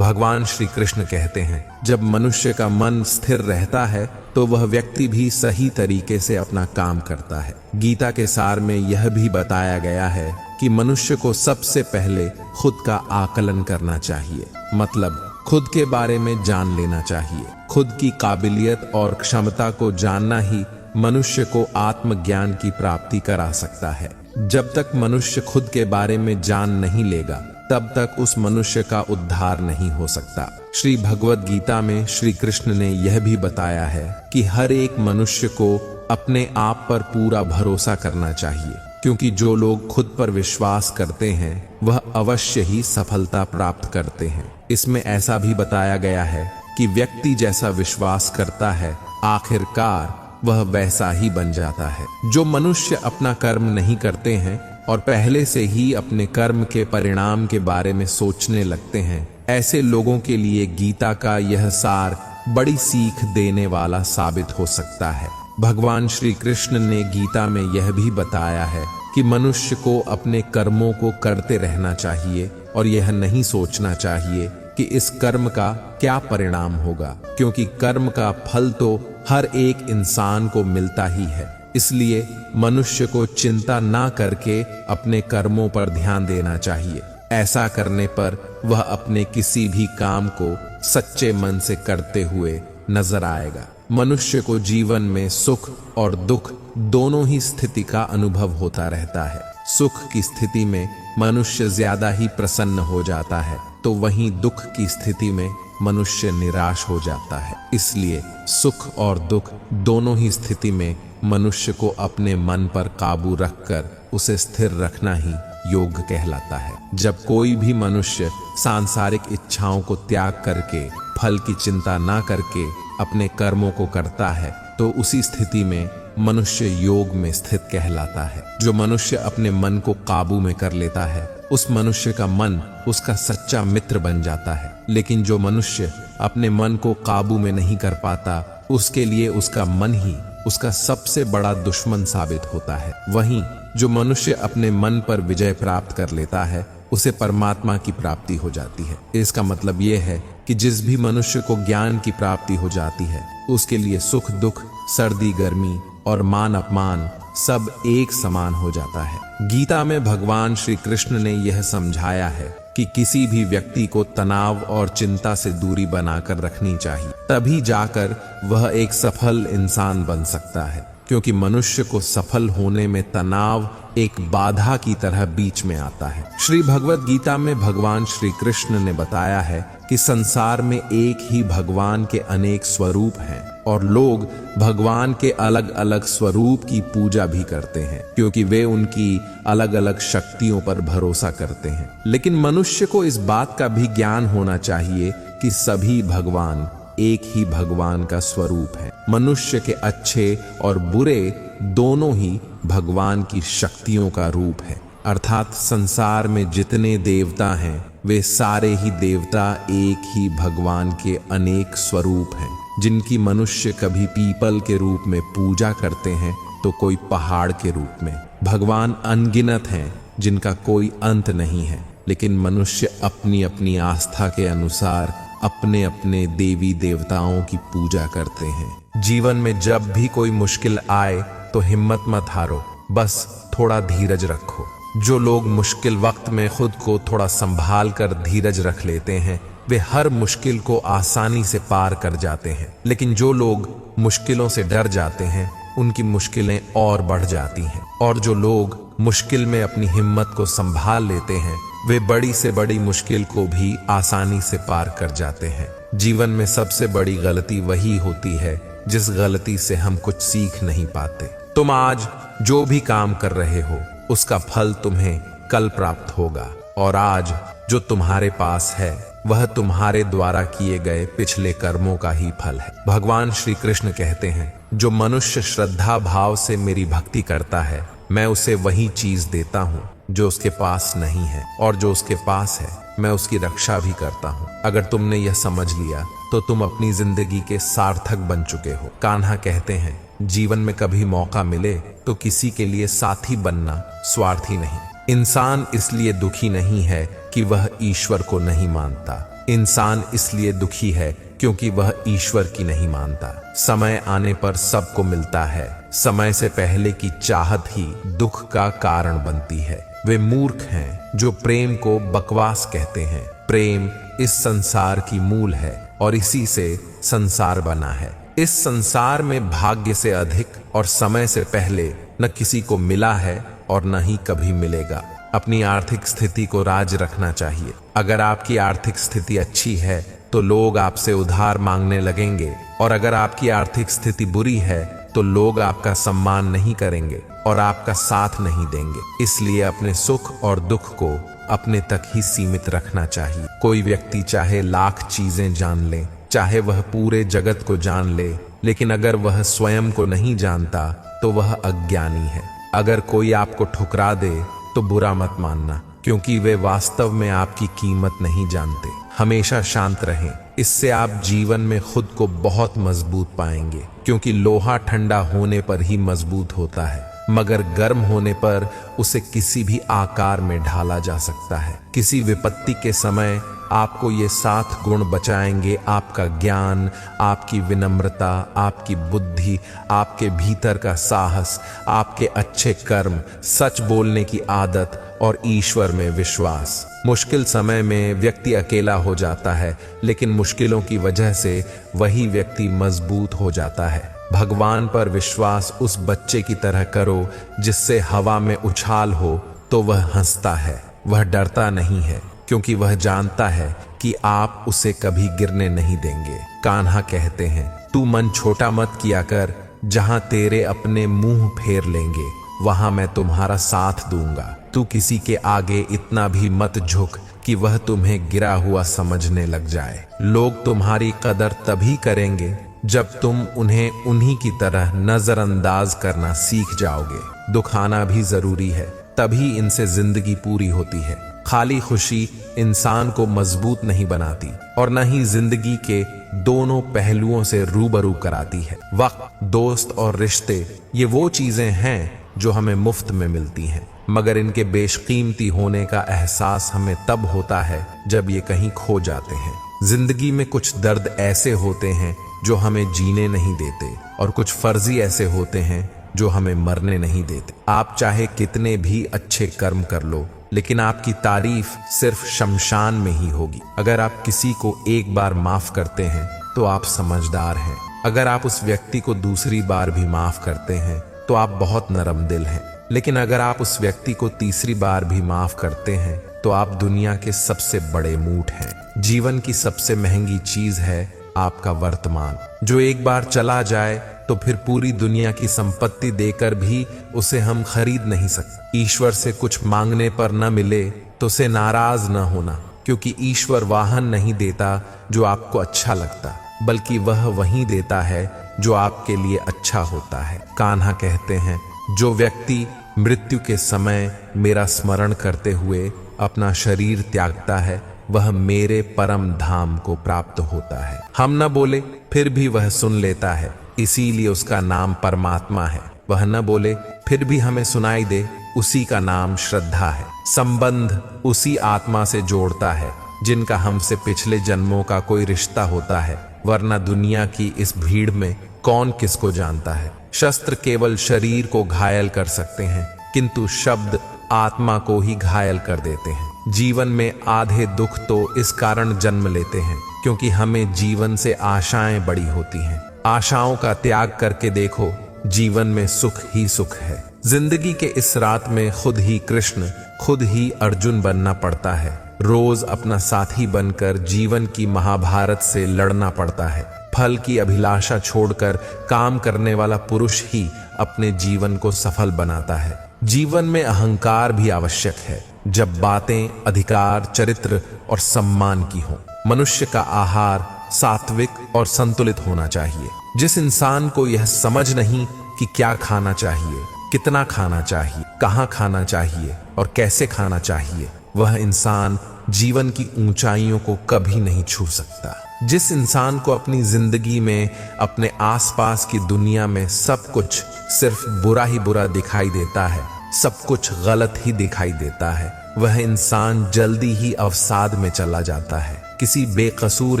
भगवान श्री कृष्ण कहते हैं, जब मनुष्य का मन स्थिर रहता है तो वह व्यक्ति भी सही तरीके से अपना काम करता है। गीता के सार में यह भी बताया गया है कि मनुष्य को सबसे पहले खुद का आकलन करना चाहिए, मतलब खुद के बारे में जान लेना चाहिए। खुद की काबिलियत और क्षमता को जानना ही मनुष्य को आत्मज्ञान की प्राप्ति करा सकता है। जब तक मनुष्य खुद के बारे में जान नहीं लेगा, तब तक उस मनुष्य का उद्धार नहीं हो सकता। श्री भगवद गीता में श्री कृष्ण ने यह भी बताया है कि हर एक मनुष्य को अपने आप पर पूरा भरोसा करना चाहिए, क्योंकि जो लोग खुद पर विश्वास करते हैं वह अवश्य ही सफलता प्राप्त करते हैं। इसमें ऐसा भी बताया गया है कि व्यक्ति जैसा विश्वास करता है, आखिरकार वह वैसा ही बन जाता है। जो मनुष्य अपना कर्म नहीं करते हैं और पहले से ही अपने कर्म के परिणाम के बारे में सोचने लगते हैं, ऐसे लोगों के लिए गीता का यह सार बड़ी सीख देने वाला साबित हो सकता है। भगवान श्री कृष्ण ने गीता में यह भी बताया है कि मनुष्य को अपने कर्मों को करते रहना चाहिए और यह नहीं सोचना चाहिए कि इस कर्म का क्या परिणाम होगा, क्योंकि कर्म का फल तो हर एक इंसान को मिलता ही है। इसलिए मनुष्य को चिंता ना करके अपने कर्मों पर ध्यान देना चाहिए। ऐसा करने पर वह अपने किसी भी काम को सच्चे मन से करते हुए नजर आएगा। मनुष्य को जीवन में सुख और दुख दोनों ही स्थिति का अनुभव होता रहता है। सुख की स्थिति में मनुष्य ज्यादा ही प्रसन्न हो जाता है, तो वहीं दुख की स्थिति में मनुष्य निराश हो जाता है। इसलिए सुख और दुख दोनों ही स्थिति में मनुष्य को अपने मन पर काबू रखकर उसे स्थिर रखना ही योग कहलाता है। जब कोई भी मनुष्य सांसारिक इच्छाओं को त्याग करके फल की चिंता ना करके अपने कर्मों को करता है, तो उसी स्थिति में मनुष्य योग में स्थित कहलाता है। जो मनुष्य अपने मन को काबू में कर लेता है, उस मनुष्य का मन उसका सच्चा मित्र बन जाता है। लेकिन जो मनुष्य अपने मन को काबू में नहीं कर पाता, उसके लिए उसका मन ही उसका सबसे बड़ा दुश्मन साबित होता है। वहीं जो मनुष्य अपने मन पर विजय प्राप्त कर लेता है, उसे परमात्मा की प्राप्ति हो जाती है। इसका मतलब यह है कि जिस भी मनुष्य को ज्ञान की प्राप्ति हो जाती है, उसके लिए सुख दुख, सर्दी गर्मी और मान अपमान सब एक समान हो जाता है। गीता में भगवान श्री कृष्ण ने यह समझाया है कि किसी भी व्यक्ति को तनाव और चिंता से दूरी बनाकर रखनी चाहिए, तभी जाकर वह एक सफल इंसान बन सकता है। क्योंकि मनुष्य को सफल होने में तनाव एक बाधा की तरह बीच में आता है। श्री भगवद गीता में भगवान श्री कृष्ण ने बताया है कि संसार में एक ही भगवान के अनेक स्वरूप हैं और लोग भगवान के अलग अलग स्वरूप की पूजा भी करते हैं, क्योंकि वे उनकी अलग अलग शक्तियों पर भरोसा करते हैं। लेकिन मनुष्य को इस बात का भी ज्ञान होना चाहिए कि सभी भगवान एक ही भगवान का स्वरूप है। मनुष्य के अच्छे और बुरे दोनों ही भगवान की शक्तियों का रूप है। अर्थात संसार में जितने देवता हैं, वे सारे ही देवता एक ही भगवान के अनेक स्वरूप हैं, जिनकी मनुष्य कभी पीपल के रूप में पूजा करते हैं तो कोई पहाड़ के रूप में। भगवान अनगिनत हैं जिनका कोई अंत नहीं है, लेकिन मनुष्य अपनी अपनी आस्था के अनुसार अपने अपने देवी देवताओं की पूजा करते हैं। जीवन में जब भी कोई मुश्किल आए तो हिम्मत मत हारो, बस थोड़ा धीरज रखो। जो लोग मुश्किल वक्त में खुद को थोड़ा संभाल कर धीरज रख लेते हैं, वे हर मुश्किल को आसानी से पार कर जाते हैं। लेकिन जो लोग मुश्किलों से डर जाते हैं, उनकी मुश्किलें और बढ़ जाती हैं। और जो लोग मुश्किल में अपनी हिम्मत को संभाल लेते हैं, वे बड़ी से बड़ी मुश्किल को भी आसानी से पार कर जाते हैं। जीवन में सबसे बड़ी गलती वही होती है जिस गलती से हम कुछ सीख नहीं पाते। तुम आज जो भी काम कर रहे हो, उसका फल तुम्हें कल प्राप्त होगा, और आज जो तुम्हारे पास है वह तुम्हारे द्वारा किए गए पिछले कर्मों का ही फल है। भगवान श्री कृष्ण कहते हैं, जो मनुष्य श्रद्धा भाव से मेरी भक्ति करता है, मैं उसे वही चीज देता हूँ जो उसके पास नहीं है, और जो उसके पास है मैं उसकी रक्षा भी करता हूँ। अगर तुमने यह समझ लिया तो तुम अपनी जिंदगी के सार्थक बन चुके हो। कान्हा कहते हैं, जीवन में कभी मौका मिले तो किसी के लिए साथी बनना स्वार्थी नहीं। इंसान इसलिए दुखी नहीं है कि वह ईश्वर को नहीं मानता, इंसान इसलिए दुखी है क्योंकि वह ईश्वर की नहीं मानता। समय आने पर सबको मिलता है, समय से पहले की चाहत ही दुख का कारण बनती है। वे मूर्ख हैं जो प्रेम को बकवास कहते हैं। प्रेम इस संसार की मूल है और इसी से संसार बना है। इस संसार में भाग्य से अधिक और समय से पहले न किसी को मिला है और न ही कभी मिलेगा। अपनी आर्थिक स्थिति को राज रखना चाहिए। अगर आपकी आर्थिक स्थिति अच्छी है तो लोग आपसे उधार मांगने लगेंगे, और अगर आपकी आर्थिक स्थिति बुरी है तो लोग आपका सम्मान नहीं करेंगे और आपका साथ नहीं देंगे। इसलिए अपने सुख और दुख को अपने तक ही सीमित रखना चाहिए। कोई व्यक्ति चाहे लाख चीजें जान ले, चाहे वह पूरे जगत को जान ले, लेकिन अगर वह स्वयं को नहीं जानता तो वह अज्ञानी है। अगर कोई आपको ठुकरा दे तो बुरा मत मानना, क्योंकि वे वास्तव में आपकी कीमत नहीं जानते। हमेशा शांत रहें, इससे आप जीवन में खुद को बहुत मजबूत पाएंगे, क्योंकि लोहा ठंडा होने पर ही मजबूत होता है, मगर गर्म होने पर उसे किसी भी आकार में ढाला जा सकता है। किसी विपत्ति के समय आपको ये 7 गुण बचाएंगे: आपका ज्ञान, आपकी विनम्रता, आपकी बुद्धि, आपके भीतर का साहस, आपके अच्छे कर्म, सच बोलने की आदत और ईश्वर में विश्वास। मुश्किल समय में व्यक्ति अकेला हो जाता है, लेकिन मुश्किलों की वजह से वही व्यक्ति मजबूत हो जाता है। भगवान पर विश्वास उस बच्चे की तरह करो जिससे हवा में उछाल हो तो वह हंसता है। वह डरता नहीं है, क्योंकि वह जानता है कि आप उसे कभी गिरने नहीं देंगे। कान्हा कहते हैं, तू मन छोटा मत किया कर, जहां तेरे अपने मुंह फेर लेंगे वहां मैं तुम्हारा साथ दूंगा। तू किसी के आगे इतना भी मत झुक कि वह तुम्हें गिरा हुआ समझने लग जाए। लोग तुम्हारी कदर तभी करेंगे जब तुम उन्हें उन्हीं की तरह नजरअंदाज करना सीख जाओगे। दुख आना भी जरूरी है, तभी इनसे जिंदगी पूरी होती है। खाली खुशी इंसान को मजबूत नहीं बनाती और न ही जिंदगी के दोनों पहलुओं से रूबरू कराती है। वक्त, दोस्त और रिश्ते ये वो चीजें हैं जो हमें मुफ्त में मिलती हैं, मगर इनके बेशकीमती होने का एहसास हमें तब होता है जब ये कहीं खो जाते हैं। जिंदगी में कुछ दर्द ऐसे होते हैं जो हमें जीने नहीं देते, और कुछ फर्जी ऐसे होते हैं जो हमें मरने नहीं देते। आप चाहे कितने भी अच्छे कर्म कर लो, लेकिन आपकी तारीफ सिर्फ शमशान में ही होगी। अगर आप किसी को एक बार माफ करते हैं तो आप समझदार हैं। अगर आप उस व्यक्ति को दूसरी बार भी माफ करते हैं तो आप बहुत नरम दिल हैं। लेकिन अगर आप उस व्यक्ति को तीसरी बार भी माफ करते हैं तो आप दुनिया के सबसे बड़े मूठ हैं। जीवन की सबसे महंगी चीज है आपका वर्तमान, जो एक बार चला जाए तो फिर पूरी दुनिया की संपत्ति देकर भी उसे हम खरीद नहीं सकते। ईश्वर से कुछ मांगने पर न मिले तो उसे नाराज न होना, क्योंकि ईश्वर वाहन नहीं देता जो आपको अच्छा लगता, बल्कि वह वही देता है जो आपके लिए अच्छा होता है। कान्हा कहते हैं, जो व्यक्ति मृत्यु के समय मेरा स्मरण करते हुए अपना शरीर त्यागता है वह मेरे परम धाम को प्राप्त होता है। हम न बोले फिर भी वह सुन लेता है, इसीलिए उसका नाम परमात्मा है। वह न बोले फिर भी हमें सुनाई दे, उसी का नाम श्रद्धा है। संबंध उसी आत्मा से जोड़ता है जिनका हमसे पिछले जन्मों का कोई रिश्ता होता है, वरना दुनिया की इस भीड़ में कौन किसको जानता है। शस्त्र केवल शरीर को घायल कर सकते हैं, किंतु शब्द आत्मा को ही घायल कर देते हैं। जीवन में आधे दुख तो इस कारण जन्म लेते हैं क्योंकि हमें जीवन से आशाएं बड़ी होती हैं। आशाओं का त्याग करके देखो, जीवन में सुख ही सुख है। जिंदगी के इस रात में खुद ही कृष्ण, खुद ही अर्जुन बनना पड़ता है। रोज अपना साथी बनकर जीवन की महाभारत से लड़ना पड़ता है। फल की अभिलाषा छोड़कर काम करने वाला पुरुष ही अपने जीवन को सफल बनाता है। जीवन में अहंकार भी आवश्यक है, जब बातें अधिकार, चरित्र और सम्मान की हों। मनुष्य का आहार सात्विक और संतुलित होना चाहिए। जिस इंसान को यह समझ नहीं कि क्या खाना चाहिए, कितना खाना चाहिए, कहाँ खाना चाहिए और कैसे खाना चाहिए, वह इंसान जीवन की ऊंचाइयों को कभी नहीं छू सकता। जिस इंसान को अपनी जिंदगी में, अपने आसपास की दुनिया में सब कुछ सिर्फ बुरा ही बुरा दिखाई देता है, सब कुछ गलत ही दिखाई देता है, वह इंसान जल्दी ही अवसाद में चला जाता है। किसी बेकसूर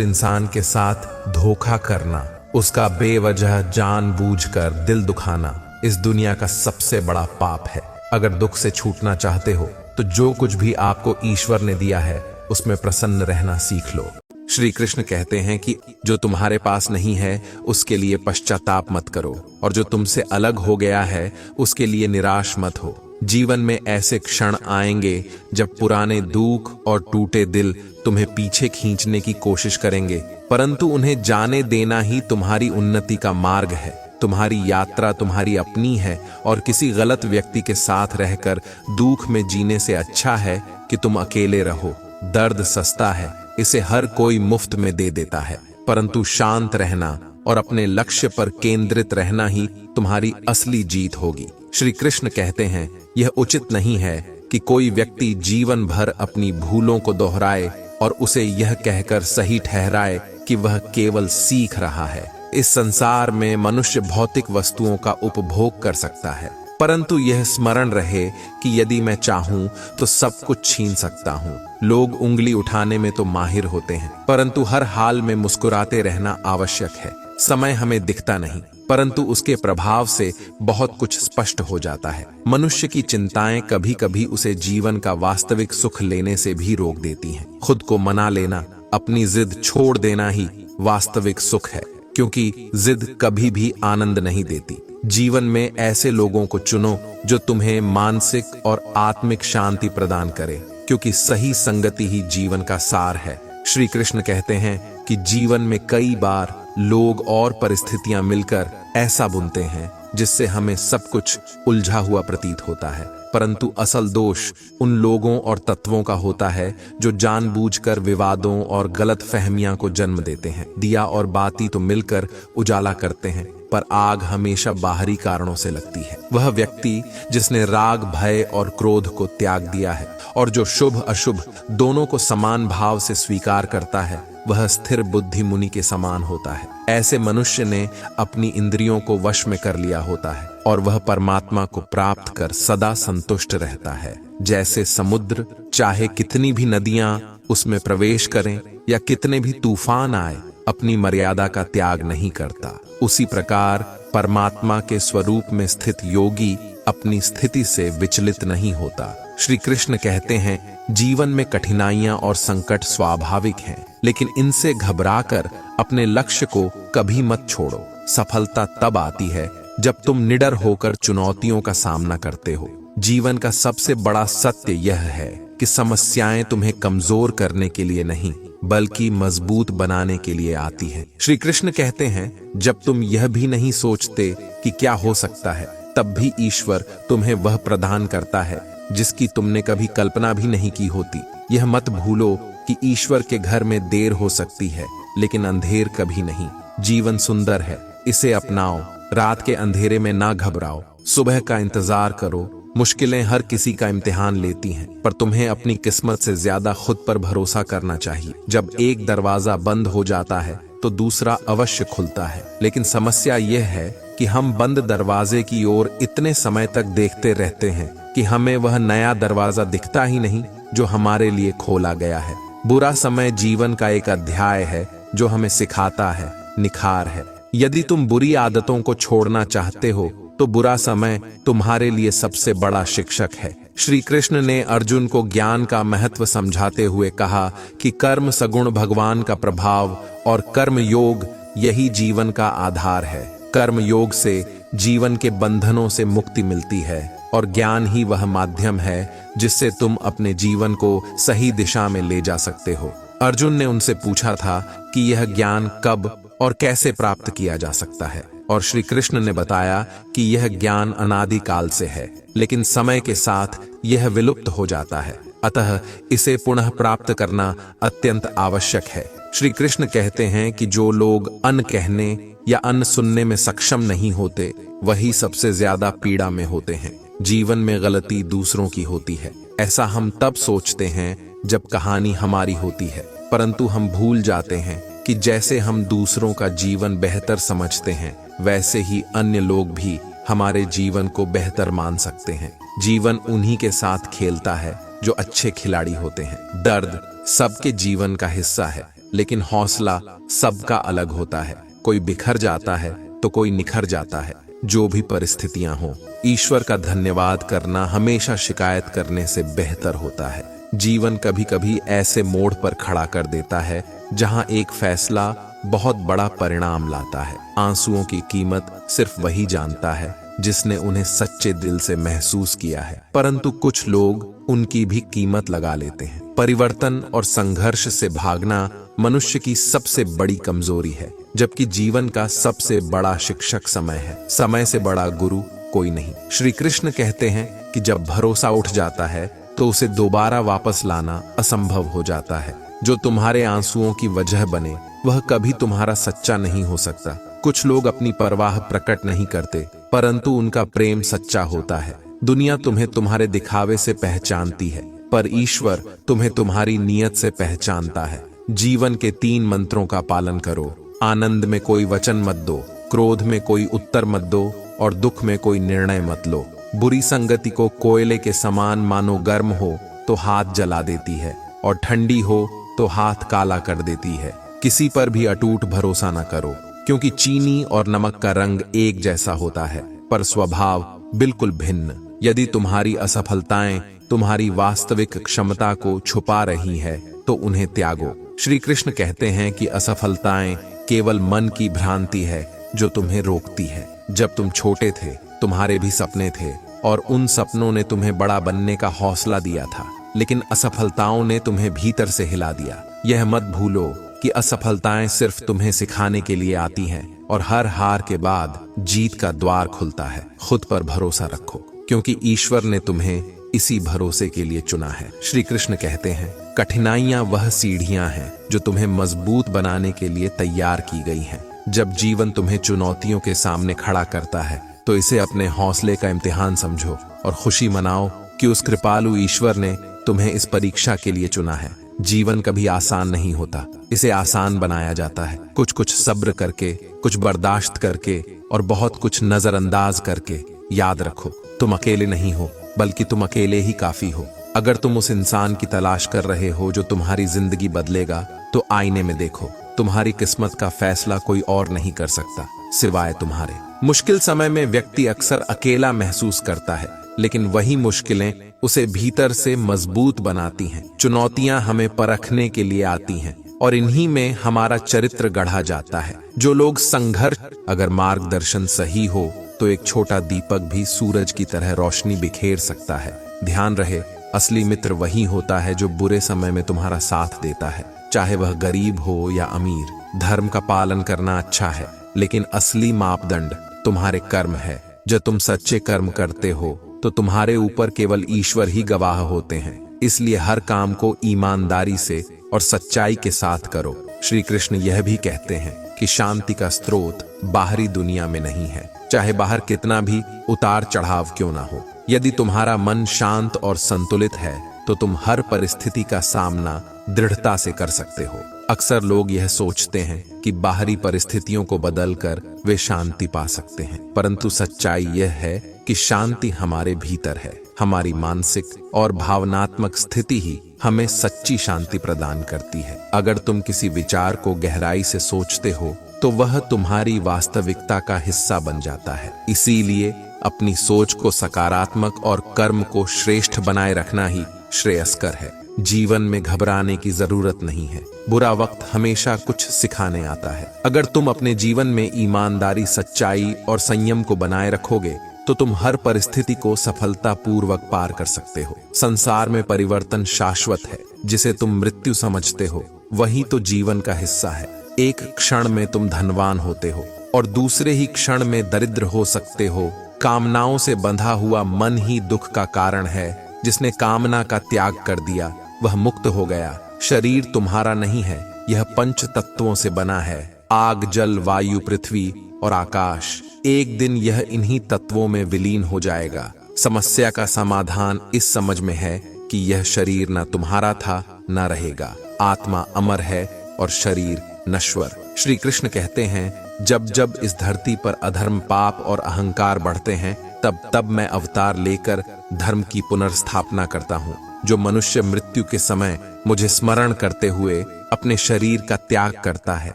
इंसान के साथ धोखा करना, उसका बेवजह जानबूझकर दिल दुखाना इस दुनिया का सबसे बड़ा पाप है। अगर दुख से छूटना चाहते हो तो जो कुछ भी आपको ईश्वर ने दिया है उसमें प्रसन्न रहना सीख लो। श्री कृष्ण कहते हैं कि जो तुम्हारे पास नहीं है उसके लिए पश्चाताप मत करो, और जो तुमसे अलग हो गया है उसके लिए निराश मत हो। जीवन में ऐसे क्षण आएंगे जब पुराने दुख और टूटे दिल तुम्हें पीछे खींचने की कोशिश करेंगे, परंतु उन्हें जाने देना ही तुम्हारी उन्नति का मार्ग है। तुम्हारी यात्रा तुम्हारी अपनी है, और किसी गलत व्यक्ति के साथ रहकर दुख में जीने से अच्छा है कि तुम अकेले रहो। दर्द सस्ता है, इसे हर कोई मुफ्त में दे देता है, परंतु शांत रहना और अपने लक्ष्य पर केंद्रित रहना ही तुम्हारी असली जीत होगी। श्री कृष्ण कहते हैं, यह उचित नहीं है कि कोई व्यक्ति जीवन भर अपनी भूलों को दोहराए और उसे यह कहकर सही ठहराए कि वह केवल सीख रहा है। इस संसार में मनुष्य भौतिक वस्तुओं का उपभोग कर सकता है, परंतु यह स्मरण रहे कि यदि मैं चाहूं तो सब कुछ छीन सकता हूं। लोग उंगली उठाने में तो माहिर होते हैं, परंतु हर हाल में मुस्कुराते रहना आवश्यक है। समय हमें दिखता नहीं, परंतु उसके प्रभाव से बहुत कुछ स्पष्ट हो जाता है। मनुष्य की चिंताएं कभी कभी उसे जीवन का वास्तविक सुख लेने से भी रोक देती हैं। खुद को मना लेना, अपनी जिद छोड़ देना ही वास्तविक सुख है, क्योंकि जिद कभी भी आनंद नहीं देती। जीवन में ऐसे लोगों को चुनो जो तुम्हें मानसिक और आत्मिक शांति प्रदान करे, क्योंकि सही संगति ही जीवन का सार है। श्री कृष्ण कहते हैं कि जीवन में कई बार लोग और परिस्थितियां मिलकर ऐसा बुनते हैं जिससे हमें सब कुछ उलझा हुआ प्रतीत होता है, परंतु असल दोष उन लोगों और तत्वों का होता है जो जानबूझकर विवादों और गलत फहमियां को जन्म देते हैं। दिया और बाती तो मिलकर उजाला करते हैं, पर आग हमेशा बाहरी कारणों से लगती है। वह व्यक्ति जिसने राग, भय और क्रोध को त्याग दिया है और जो शुभ अशुभ दोनों को समान भाव से स्वीकार करता है, वह स्थिर बुद्धि मुनि के समान होता है। ऐसे मनुष्य ने अपनी इंद्रियों को वश में कर लिया होता है और वह परमात्मा को प्राप्त कर सदा संतुष्ट रहता है। जैसे समुद्र चाहे कितनी भी नदियां उसमें प्रवेश करें या कितने भी तूफान आए, अपनी मर्यादा का त्याग नहीं करता, उसी प्रकार परमात्मा के स्वरूप में स्थित योगी अपनी स्थिति से विचलित नहीं होता। श्री कृष्ण कहते हैं, जीवन में कठिनाइयां और संकट स्वाभाविक हैं, लेकिन इनसे घबराकर अपने लक्ष्य को कभी मत छोड़ो। सफलता तब आती है जब तुम निडर होकर चुनौतियों का सामना करते हो। जीवन का सबसे बड़ा सत्य यह है कि समस्याएं तुम्हें कमजोर करने के लिए नहीं, बल्कि मजबूत बनाने के लिए आती है। श्री कृष्ण कहते हैं, जब तुम यह भी नहीं सोचते कि क्या हो सकता है, तब भी ईश्वर तुम्हें वह प्रदान करता है जिसकी तुमने कभी कल्पना भी नहीं की होती। यह मत भूलो कि ईश्वर के घर में देर हो सकती है, लेकिन अंधेर कभी नहीं। जीवन सुंदर है, इसे अपनाओ। रात के अंधेरे में ना घबराओ, सुबह का इंतजार करो। मुश्किलें हर किसी का इम्तिहान लेती हैं, पर तुम्हें अपनी किस्मत से ज्यादा खुद पर भरोसा करना चाहिए। जब एक दरवाजा बंद हो जाता है तो दूसरा अवश्य खुलता है, लेकिन समस्या यह है कि हम बंद दरवाजे की ओर इतने समय तक देखते रहते हैं कि हमें वह नया दरवाजा दिखता ही नहीं जो हमारे लिए खोला गया है। बुरा समय जीवन का एक अध्याय है जो हमें सिखाता है, निखार है। यदि तुम बुरी आदतों को छोड़ना चाहते हो तो बुरा समय तुम्हारे लिए सबसे बड़ा शिक्षक है। श्री कृष्ण ने अर्जुन को ज्ञान का महत्व समझाते हुए कहा कि कर्म सगुण भगवान का प्रभाव और कर्म योग यही जीवन का आधार है। कर्म योग से जीवन के बंधनों से मुक्ति मिलती है और ज्ञान ही वह माध्यम है जिससे तुम अपने जीवन को सही दिशा में ले जा सकते हो। अर्जुन ने उनसे पूछा था कि यह ज्ञान कब और कैसे प्राप्त किया जा सकता है, और श्री कृष्ण ने बताया कि यह ज्ञान अनादिकाल से है, लेकिन समय के साथ यह विलुप्त हो जाता है, अतः इसे पुनः प्राप्त करना अत्यंत आवश्यक है। श्री कृष्ण कहते हैं कि जो लोग अन्न कहने या अन्न सुनने में सक्षम नहीं होते, वही सबसे ज्यादा पीड़ा में होते हैं। जीवन में गलती दूसरों की होती है, ऐसा हम तब सोचते हैं जब कहानी हमारी होती है, परंतु हम भूल जाते हैं कि जैसे हम दूसरों का जीवन बेहतर समझते हैं, वैसे ही अन्य लोग भी हमारे जीवन को बेहतर मान सकते हैं। जीवन उन्हीं के साथ खेलता है जो अच्छे खिलाड़ी होते हैं। दर्द सबके जीवन का हिस्सा है, लेकिन हौसला सबका अलग होता है। कोई बिखर जाता है तो कोई निखर जाता है। जो भी परिस्थितियां हो, ईश्वर का धन्यवाद करना हमेशा शिकायत करने से बेहतर होता है। जीवन कभी कभी ऐसे मोड़ पर खड़ा कर देता है जहां एक फैसला बहुत बड़ा परिणाम लाता है। आंसुओं की कीमत सिर्फ वही जानता है जिसने उन्हें सच्चे दिल से महसूस किया है, परंतु कुछ लोग उनकी भी कीमत लगा लेते हैं। परिवर्तन और संघर्ष से भागना मनुष्य की सबसे बड़ी कमजोरी है, जबकि जीवन का सबसे बड़ा शिक्षक समय है। समय से बड़ा गुरु कोई नहीं। श्री कृष्ण कहते हैं कि जब भरोसा उठ जाता है तो उसे दोबारा वापस लाना असंभव हो जाता है। जो तुम्हारे आंसुओं की वजह बने वह कभी तुम्हारा सच्चा नहीं हो सकता। कुछ लोग अपनी परवाह प्रकट नहीं करते, परंतु उनका प्रेम सच्चा होता है। दुनिया तुम्हें तुम्हारे दिखावे से पहचानती है, पर ईश्वर तुम्हें तुम्हारी नीयत से पहचानता है। जीवन के 3 मंत्रों का पालन करो। आनंद में कोई वचन मत दो, क्रोध में कोई उत्तर मत दो और दुख में कोई निर्णय मत लो। बुरी संगति को कोयले के समान मानो गर्म हो तो हाथ जला देती है और ठंडी हो तो हाथ काला कर देती है। किसी पर भी अटूट भरोसा न करो, क्योंकि चीनी और नमक का रंग एक जैसा होता है, पर स्वभाव बिल्कुल भिन्न। यदि तुम्हारी असफलताएं तुम्हारी वास्तविक क्षमता को छुपा रही है तो उन्हें त्यागो। श्री कृष्ण कहते हैं कि असफलताएं केवल मन की भ्रांति है जो तुम्हें रोकती है। जब तुम छोटे थे तुम्हारे भी सपने थे और उन सपनों ने तुम्हें बड़ा बनने का हौसला दिया था, लेकिन असफलताओं ने तुम्हें भीतर से हिला दिया। यह मत भूलो कि असफलताएं सिर्फ तुम्हें सिखाने के लिए आती हैं और हर हार के बाद जीत का द्वार खुलता है। खुद पर भरोसा रखो, क्योंकि ईश्वर ने तुम्हें इसी भरोसे के लिए चुना है। श्री कृष्ण कहते हैं, कठिनाइयां वह सीढ़ियां हैं जो तुम्हें मजबूत बनाने के लिए तैयार की गई हैं। जब जीवन तुम्हें चुनौतियों के सामने खड़ा करता है तो इसे अपने हौसले का इम्तिहान समझो और खुशी मनाओ कि उस कृपालु ईश्वर ने तुम्हें इस परीक्षा के लिए चुना है। जीवन कभी आसान नहीं होता, इसे आसान बनाया जाता है। कुछ कुछ सब्र करके, कुछ बर्दाश्त करके और बहुत कुछ नजरअंदाज करके। याद रखो, तुम अकेले नहीं हो, बल्कि तुम अकेले ही काफी हो। अगर तुम उस इंसान की तलाश कर रहे हो जो तुम्हारी जिंदगी बदलेगा, तो आईने में देखो। तुम्हारी किस्मत का फैसला कोई और नहीं कर सकता सिवाय तुम्हारे। मुश्किल समय में व्यक्ति अक्सर अकेला महसूस करता है, लेकिन वही मुश्किलें उसे भीतर से मजबूत बनाती हैं। चुनौतियां हमें परखने के लिए आती हैं और इन्हीं में हमारा चरित्र गढ़ा जाता है। जो लोग संघर्ष, अगर मार्गदर्शन सही हो तो एक छोटा दीपक भी सूरज की तरह रोशनी बिखेर सकता है। ध्यान रहे, असली मित्र वही होता है जो बुरे समय में तुम्हारा साथ देता है, चाहे वह गरीब हो या अमीर। धर्म का पालन करना अच्छा है, लेकिन असली मापदंड तुम्हारे कर्म है। जब तुम सच्चे कर्म करते हो तो तुम्हारे ऊपर केवल ईश्वर ही गवाह होते हैं। इसलिए हर काम को ईमानदारी से और सच्चाई के साथ करो। श्री कृष्ण यह भी कहते हैं कि शांति का स्रोत बाहरी दुनिया में नहीं है, चाहे बाहर कितना भी उतार चढ़ाव क्यों ना हो। यदि तुम्हारा मन शांत और संतुलित है तो तुम हर परिस्थिति का सामना दृढ़ता से कर सकते हो। अक्सर लोग यह सोचते हैं कि बाहरी परिस्थितियों को बदलकर वे शांति पा सकते हैं, परंतु सच्चाई यह है कि शांति हमारे भीतर है। हमारी मानसिक और भावनात्मक स्थिति ही हमें सच्ची शांति प्रदान करती है। अगर तुम किसी विचार को गहराई से सोचते हो तो वह तुम्हारी वास्तविकता का हिस्सा बन जाता है। इसीलिए अपनी सोच को सकारात्मक और कर्म को श्रेष्ठ बनाए रखना ही श्रेयस्कर है। जीवन में घबराने की जरूरत नहीं है। बुरा वक्त हमेशा कुछ सिखाने आता है। अगर तुम अपने जीवन में ईमानदारी, सच्चाई और संयम को बनाए रखोगे तो तुम हर परिस्थिति को सफलतापूर्वक पार कर सकते हो। संसार में परिवर्तन शाश्वत है। जिसे तुम मृत्यु समझते हो वही तो जीवन का हिस्सा है। एक क्षण में तुम धनवान होते हो और दूसरे ही क्षण में दरिद्र हो सकते हो। कामनाओं से बंधा हुआ मन ही दुख का कारण है। जिसने कामना का त्याग कर दिया वह मुक्त हो गया। शरीर तुम्हारा नहीं है, यह पंच तत्वों से बना है, आग, जल, वायु, पृथ्वी और आकाश। एक दिन यह इन्हीं तत्वों में विलीन हो जाएगा। समस्या का समाधान इस समझ में है कि यह शरीर न तुम्हारा था न रहेगा। आत्मा अमर है और शरीर नश्वर। श्री कृष्ण कहते हैं, जब जब इस धरती पर अधर्म, पाप और अहंकार बढ़ते हैं तब तब मैं अवतार लेकर धर्म की पुनर्स्थापना करता हूँ। जो मनुष्य मृत्यु के समय मुझे स्मरण करते हुए अपने शरीर का त्याग करता है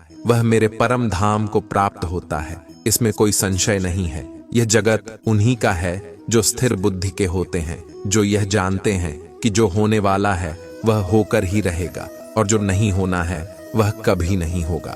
वह मेरे परम धाम को प्राप्त होता है। इसमें कोई संशय नहीं है। यह जगत उन्हीं का है जो स्थिर बुद्धि के होते हैं, जो यह जानते हैं कि जो होने वाला है वह होकर ही रहेगा और जो नहीं होना है वह कभी नहीं होगा।